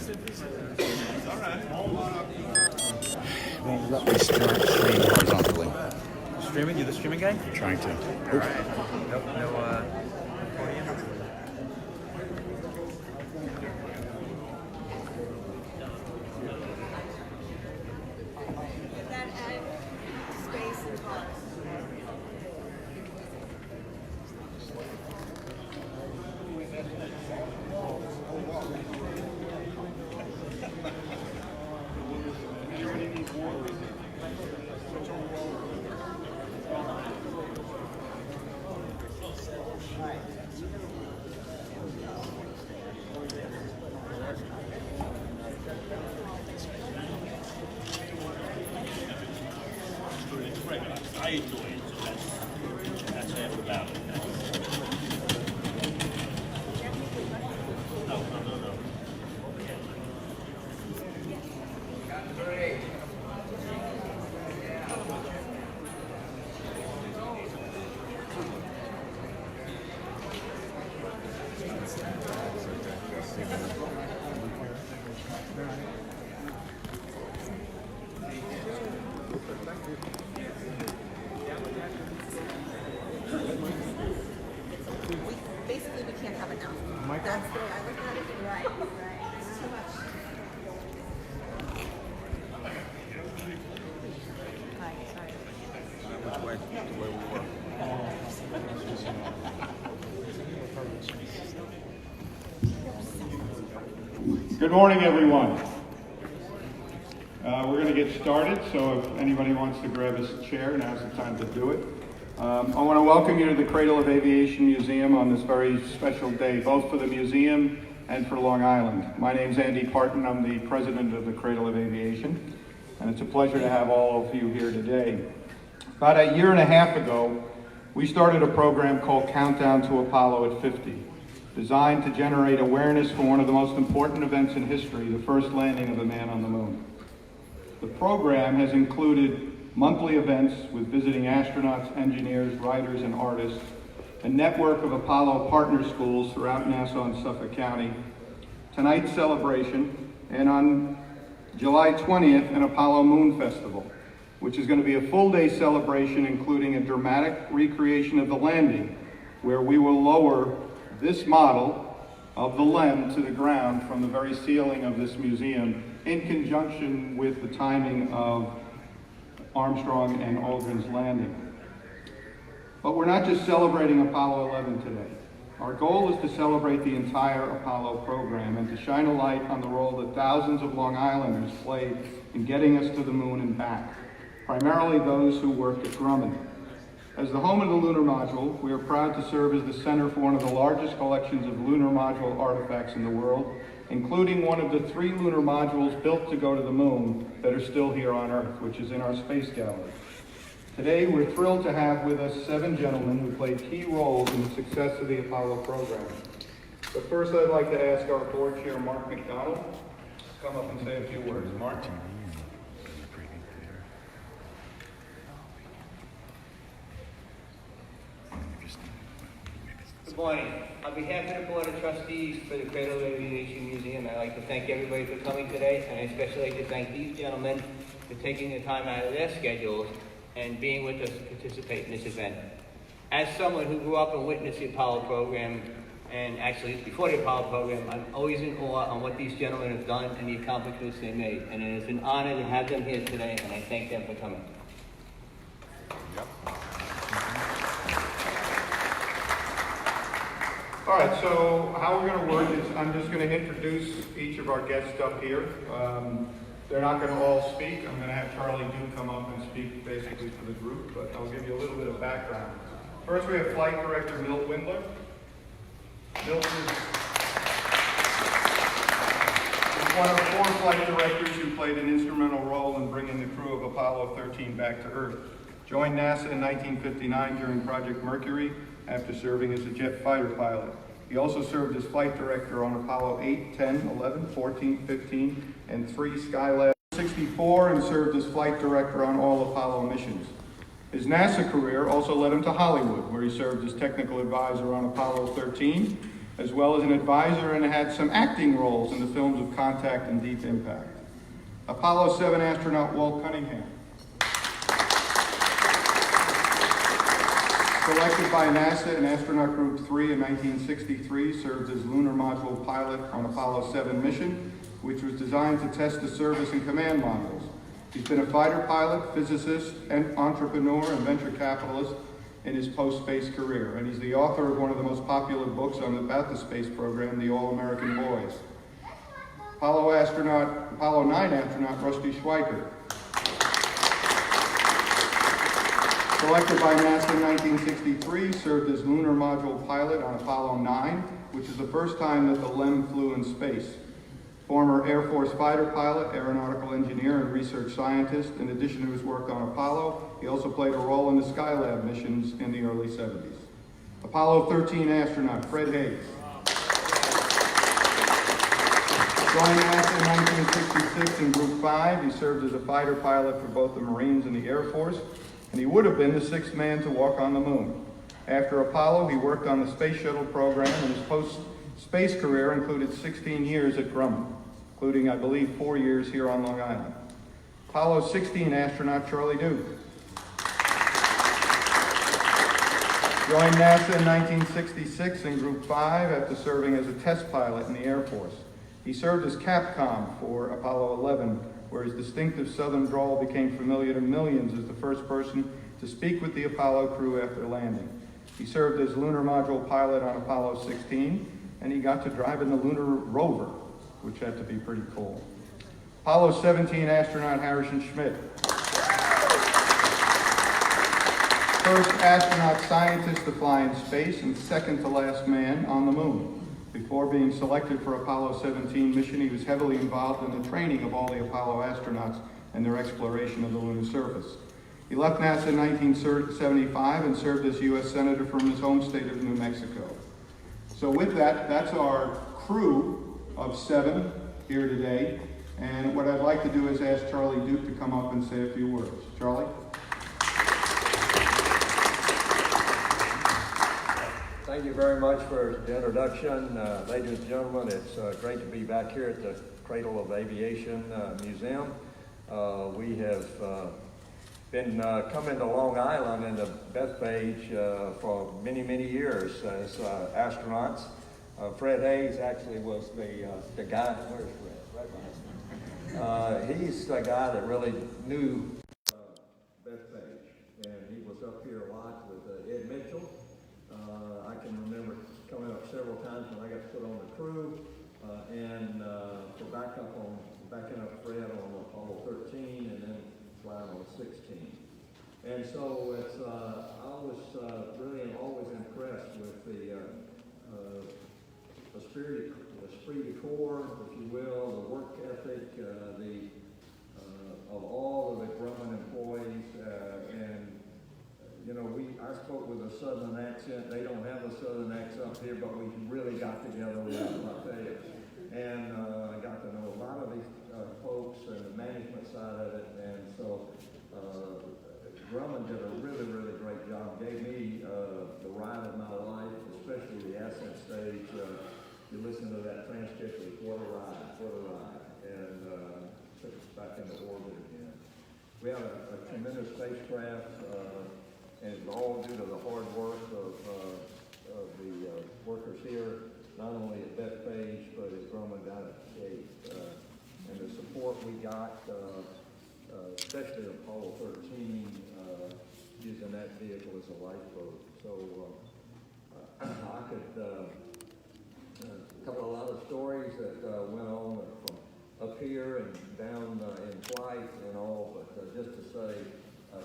Won't let me stream horizontally. Streaming? You the streaming guy? Trying to. All right. No podium? That add space and pause. I enjoy it, so that's half the battle. No. Basically, we can't have enough. That's the way I look at it. Right. It's too much. Hi, sorry. Which way? The way we were. Good morning, everyone. We're going to get started, so if anybody wants to grab a chair, now's the time to do it. I want to welcome you to the Cradle of Aviation Museum on this very special day, both for the museum and for Long Island. My name's Andy Parton. I'm the president of the Cradle of Aviation, and it's a pleasure to have all of you here today. About a year and a half ago, we started a program called Countdown to Apollo at 50, designed to generate awareness for one of the most important events in history, the first landing of a man on the moon. The program has included monthly events with visiting astronauts, engineers, writers, and artists, a network of Apollo partner schools throughout Nassau and Suffolk County, tonight's celebration, and on July 20th, an Apollo Moon Festival, which is going to be a full-day celebration including a dramatic recreation of the landing, where we will lower this model of the LEM to the ground from the very ceiling of this museum in conjunction with the timing of Armstrong and Aldrin's landing. But we're not just celebrating Apollo 11 today. Our goal is to celebrate the entire Apollo program and to shine a light on the role that thousands of Long Islanders played in getting us to the moon and back, primarily those who worked at Grumman. As the home of the lunar module, we are proud to serve as the center for one of the largest collections of lunar module artifacts in the world, including one of the 3 lunar modules built to go to the moon that are still here on Earth, which is in our space gallery. Today, we're thrilled to have with us 7 gentlemen who played key roles in the success of the Apollo program. But first, I'd like to ask our board chair, Mark McDonald, to come up and say a few words. Mark? Good morning. On behalf of the Board of Trustees for the Cradle of Aviation Museum, I'd like to thank everybody for coming today, and I'd especially like to thank these gentlemen for taking the time out of their schedules and being with us to participate in this event. As someone who grew up and witnessed the Apollo program, and actually before the Apollo program, I'm always in awe on what these gentlemen have done and the accomplishments they made, and it is an honor to have them here today, and I thank them for coming. All right, so how we're going to work is I'm just going to introduce each of our guests up here. They're not going to all speak. I'm going to have Charlie Dew come up and speak basically for the group, but I'll give you a little bit of background. First, we have Flight Director Milt Windler. Milt is one of 4 flight directors who played an instrumental role in bringing the crew of Apollo 13 back to Earth. Joined NASA in 1959 during Project Mercury after serving as a jet fighter pilot. He also served as flight director on Apollo 8, 10, 11, 14, 15, and 3 Skylab 64 and served as flight director on all Apollo missions. His NASA career also led him to Hollywood, where he served as technical advisor on Apollo 13, as well as an advisor, and had some acting roles in the films of Contact and Deep Impact. Apollo 7 astronaut Walt Cunningham. Selected by NASA in Astronaut Group 3 in 1963, served as lunar module pilot on Apollo 7 mission, which was designed to test the service and command modules. He's been a fighter pilot, physicist, and entrepreneur and venture capitalist in his post-space career, and he's the author of one of the most popular books about the space program, The All-American Boys. Apollo 9 astronaut Rusty Schweickart. Selected by NASA in 1963, served as lunar module pilot on Apollo 9, which is the first time that the LEM flew in space. Former Air Force fighter pilot, aeronautical engineer, and research scientist. In addition to his work on Apollo, he also played a role in the Skylab missions in the early 70s. Apollo 13 astronaut Fred Haise. Joined NASA in 1966 in Group 5, he served as a fighter pilot for both the Marines and the Air Force, and he would have been the sixth man to walk on the moon. After Apollo, he worked on the Space Shuttle program, and his post-space career included 16 years at Grumman, including, I believe, 4 years here on Long Island. Apollo 16 astronaut Charlie Duke. Joined NASA in 1966 in Group 5 after serving as a test pilot in the Air Force. He served as Capcom for Apollo 11, where his distinctive southern drawl became familiar to millions as the first person to speak with the Apollo crew after landing. He served as lunar module pilot on Apollo 16, and he got to drive in the lunar rover, which had to be pretty cool. Apollo 17 astronaut Harrison Schmitt. First astronaut scientist to fly in space and second to last man on the moon. Before being selected for Apollo 17 mission, he was heavily involved in the training of all the Apollo astronauts and their exploration of the lunar surface. He left NASA in 1975 and served as U.S. Senator from his home state of New Mexico. So with that, that's our crew of 7 here today. And what I'd like to do is ask Charlie Duke to come up and say a few words. Charlie? Thank you very much for the introduction. Ladies and gentlemen, it's great to be back here at the Cradle of Aviation Museum. We have been coming to Long Island in the Bethpage for many, many years as astronauts. Fred Haise actually was the guy, where's Fred? Right behind me. He's the guy that really knew Bethpage, and he was up here a lot with Ed Mitchell. I can remember coming up several times when I got put on the crew, and for backing up Fred on Apollo 13, and then flying on 16. And so it's, I was really always impressed with the esprit de corps, if you will, the work ethic, of all of the Grumman employees, and you know, I spoke with a southern accent. They don't have a southern accent up here, but we really got together with them, I'll tell you. And I got to know a lot of these folks and the management side of it. And so Grumman did a really, really great job. Gave me the ride of my life, especially the ascent stage. You listen to that transcript, it was what a ride. And took us back into orbit again. We have a tremendous spacecraft. And it's all due to the hard work of the workers here, not only at Bethpage, but at Grumman down at the Cape. And the support we got, especially Apollo 13, using that vehicle as a lifeboat. So I could, a couple of other stories that went on from up here and down in flight and all, but just to say,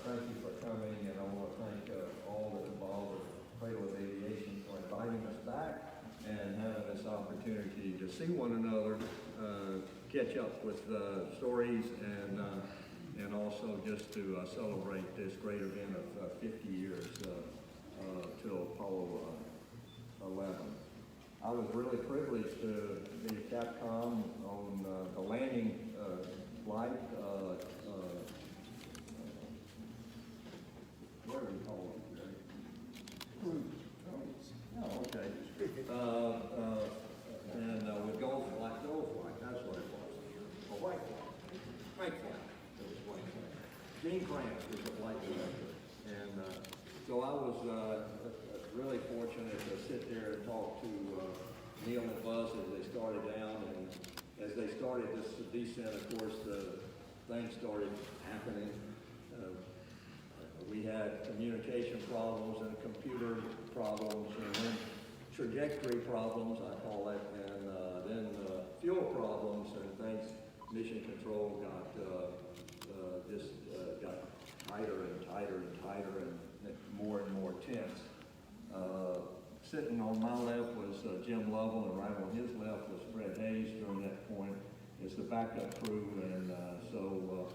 thank you for coming, and I want to thank all that involved with Cradle of Aviation for inviting us back and having this opportunity to see one another, catch up with stories, and also just to celebrate this great event of 50 years till Apollo 11. I was really privileged to be at Capcom on the landing flight. What do we call it, Gerry? Oh, okay. Gene Grant is the flight director. And so I was really fortunate to sit there and talk to Neil and Buzz as they started down. And as they started this descent, of course, things started happening. We had communication problems and computer problems, and then trajectory problems, I call it, and then fuel problems and things. Mission control got got tighter and tighter and tighter and more tense. Sitting on my left was Jim Lovell, and right on his left was Fred Haise during that point. It's the backup crew, and so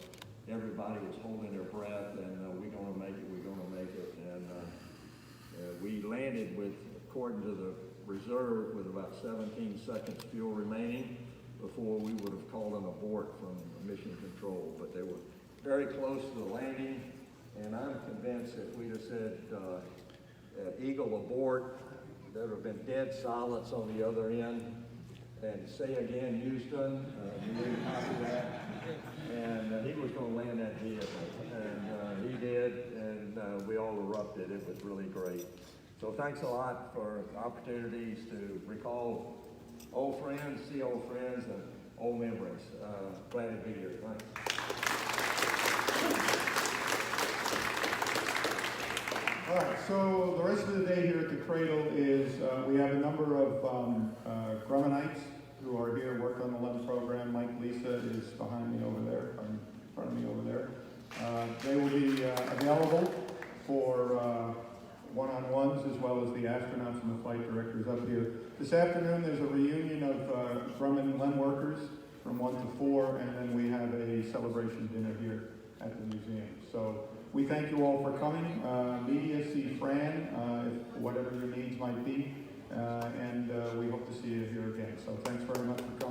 everybody was holding their breath, and we're going to make it, we're going to make it. And we landed with, according to the reserve, with about 17 seconds fuel remaining before we would have called an abort from mission control. But they were very close to the landing, and I'm convinced if we'd have said Eagle abort, there would have been dead silence on the other end. And say again, Houston, you didn't copy that. And he was going to land that vehicle, and he did, and we all erupted. It was really great. So thanks a lot for opportunities to recall old friends, see old friends, and old memories. Glad to be here. Thanks. All right, so the rest of the day here at the Cradle is we have a number of Grummanites who are here, worked on the LEM program. Mike Lisa is behind me over there, in front of me over there. They will be available for one-on-ones as well as the astronauts and the flight directors up here. This afternoon there's a reunion of Grumman LEM workers from 1 to 4, and then we have a celebration dinner here at the museum. So we thank you all for coming. Media, see Fran, if whatever your needs might be, and we hope to see you here again. So thanks very much for coming.